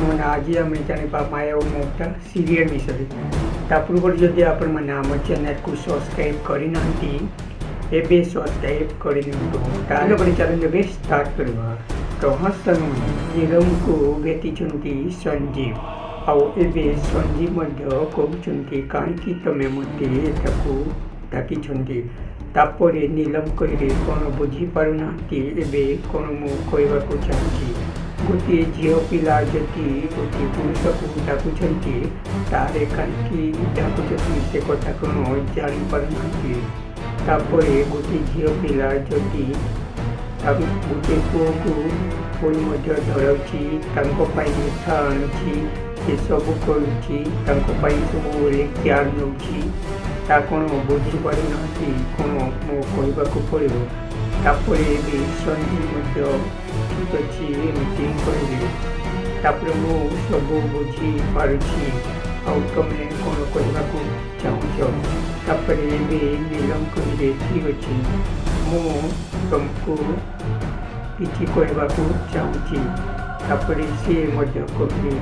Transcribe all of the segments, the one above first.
ଆପଣମାନେ ଆଜି ଆମେ ଜାଣିବା ମାୟା ଓ ମମତା ସିରିଏଲ୍ ବିଷୟରେ। ତା ପୂର୍ବରୁ ଯଦି ଆପଣମାନେ ଆମ ଚ୍ୟାନେଲକୁ ସବସ୍କ୍ରାଇବ୍ କରିନାହାନ୍ତି ଏବେ ସବସ୍କ୍ରାଇବ୍ କରିନିଅନ୍ତୁ। ତାହେଲେ ପରେ ଚାଲନ୍ତୁ ଏବେ ଷ୍ଟାର୍ଟ କରିବା। ତ ହଁ ସାଙ୍ଗମାନେ, ନୀଲମକୁ ଭେଟିଛନ୍ତି ସଞ୍ଜୀବ, ଆଉ ଏବେ ସଞ୍ଜୀବ ମଧ୍ୟ କହୁଛନ୍ତି କାହିଁକି ତମେ ମୋତେ ଏଠାକୁ ଡାକିଛନ୍ତି। ତାପରେ ନୀଲମ କହିଲେ କ'ଣ ବୁଝିପାରୁନାହାନ୍ତି ଏବେ କ'ଣ ମୁଁ କହିବାକୁ ଚାହୁଁଛି। ଗୋଟିଏ ଝିଅ ପିଲା ଯଦି ଗୋଟିଏ ପୁରୁଷକୁ ଡାକୁଛନ୍ତି ତାହେଲେ କାହିଁକି ଡାକୁଛନ୍ତି ସେ କଥା କ'ଣ ଜାଣିପାରୁନାହାନ୍ତି। ତାପରେ ଗୋଟିଏ ଝିଅ ପିଲା ଯଦି ଗୋଟିଏ ପୁଅକୁ ପୁଣି ମଧ୍ୟ ଧରାଉଛି, ତାଙ୍କ ପାଇଁ ମିଠା ଆଣୁଛି, ଏସବୁ କରୁଛି, ତାଙ୍କ ପାଇଁ ସବୁବେଳେ କେୟାର ନେଉଛି, ତା କ'ଣ ବୁଝିପାରୁନାହାନ୍ତି କ'ଣ ମୁଁ କହିବାକୁ ପଡ଼ିବ। ତାପରେ ଏବେ ସଞ୍ଜୀବ ମଧ୍ୟ ଠିକ୍ ଅଛି ଏମିତି କହିଲେ। ତାପରେ ମୁଁ ସବୁ ବୁଝିପାରୁଛି, ଆଉ ତମେ କ'ଣ କହିବାକୁ ଚାହୁଁଛ। ତାପରେ ଏବେ ନୀଲମ କହିଲେ ଠିକ୍ ଅଛି, ମୁଁ ତୁମକୁ କିଛି କହିବାକୁ ଚାହୁଁଛି। ତାପରେ ସିଏ ମଧ୍ୟ କହିଲେ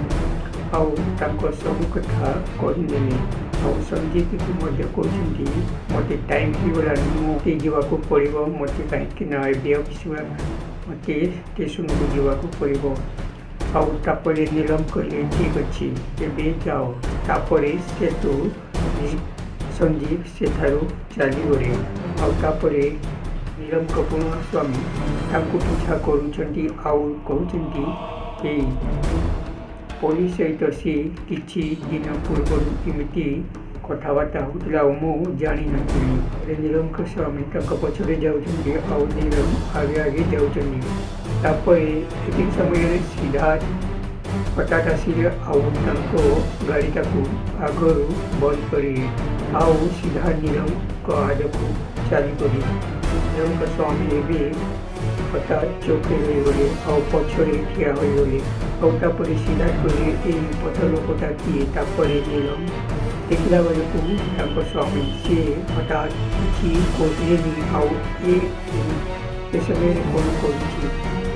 ଆଉ ତାଙ୍କ ସବୁ କଥା କହିନେଲେ। ଆଉ ସଞ୍ଜୀବକୁ ମଧ୍ୟ କହୁଛନ୍ତି ମୋତେ ଟାଇମ୍ ହେଇଗଲାଣି, ମୋତେ ଯିବାକୁ ପଡ଼ିବ, ମୋତେ କାହିଁକି ନା ଏବେ ଅଫିସ ମୋତେ ଷ୍ଟେସନକୁ ଯିବାକୁ ପଡ଼ିବ। ଆଉ ତାପରେ ନୀଲମ କହିଲେ ଠିକ୍ ଅଛି ଏବେ ଯାଅ। ତାପରେ ସେଠୁ ସଞ୍ଜୀବ ସେଠାରୁ ଚାଲିଗଲେ। ଆଉ ତାପରେ ନୀଲମଙ୍କ ପୁରୁଣା ସ୍ୱାମୀ ତାଙ୍କୁ ପିଛା କରୁଛନ୍ତି, ଆଉ କହୁଛନ୍ତି ଏଇ ପୋଲିସ ସହିତ ସେ କିଛି ଦିନ ପୂର୍ବରୁ ଏମିତି କଥାବାର୍ତ୍ତା ହେଉଥିଲା ଆଉ ମୁଁ ଜାଣିନଥିଲି। ନୀଲମଙ୍କ ସ୍ୱାମୀ ତାଙ୍କ ପଛରେ ଯାଉଛନ୍ତି ଆଉ ନୀଲମ ଆଗେ ଆଗେ ଯାଉଛନ୍ତି। ତାପରେ ଏତିକି ସମୟରେ ସିଦ୍ଧାର୍ଥ ହଠାତ୍ ଆସିଲେ ଆଉ ତାଙ୍କ ଗାଡ଼ିଟାକୁ ଆଗରୁ ବନ୍ଦ କରିଲେ। ଆଉ ସିଦ୍ଧାର୍ଥ ନୀଲମଙ୍କ ଆଡ଼କୁ ଚାଲିଗଲେ। ନୀଲମଙ୍କ ସ୍ୱାମୀ ଏବେ ହଠାତ୍ ଚୋଖେ ହୋଇଗଲେ ଆଉ ପଛରେ ଠିଆ ହୋଇଗଲେ। ଆଉ ତାପରେ ସିଦ୍ଧାର୍ଥ କହିଲେ ଏଇ ପଛ ଲୋକଟା କିଏ। ତାପରେ ନୀଲମ ଦେଖିଲା ବେଳକୁ ତାଙ୍କ ସ୍ୱାମୀ, ସିଏ ହଠାତ୍ କିଛି କହିଲେନି ଆଉ ଏ ସମୟରେ କ'ଣ କରୁଛି।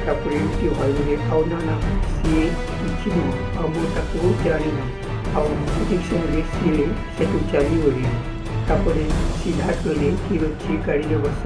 ତାପରେ ଏମିତି ଭାବିଲେ ଆଉ ନା ସିଏ କିଛି ନୁହଁ, ଆଉ ମୁଁ ତାକୁ ଜାଣିନି। ଆଉ ଠିକ୍ ସମୟରେ ସିଏ ସେଠୁ ଚାଲିଗଲେ। ତାପରେ ସିଦ୍ଧାର୍ଥ କହିଲେ ଠିକ୍ ଅଛି ଗାଡ଼ିରେ ବସ।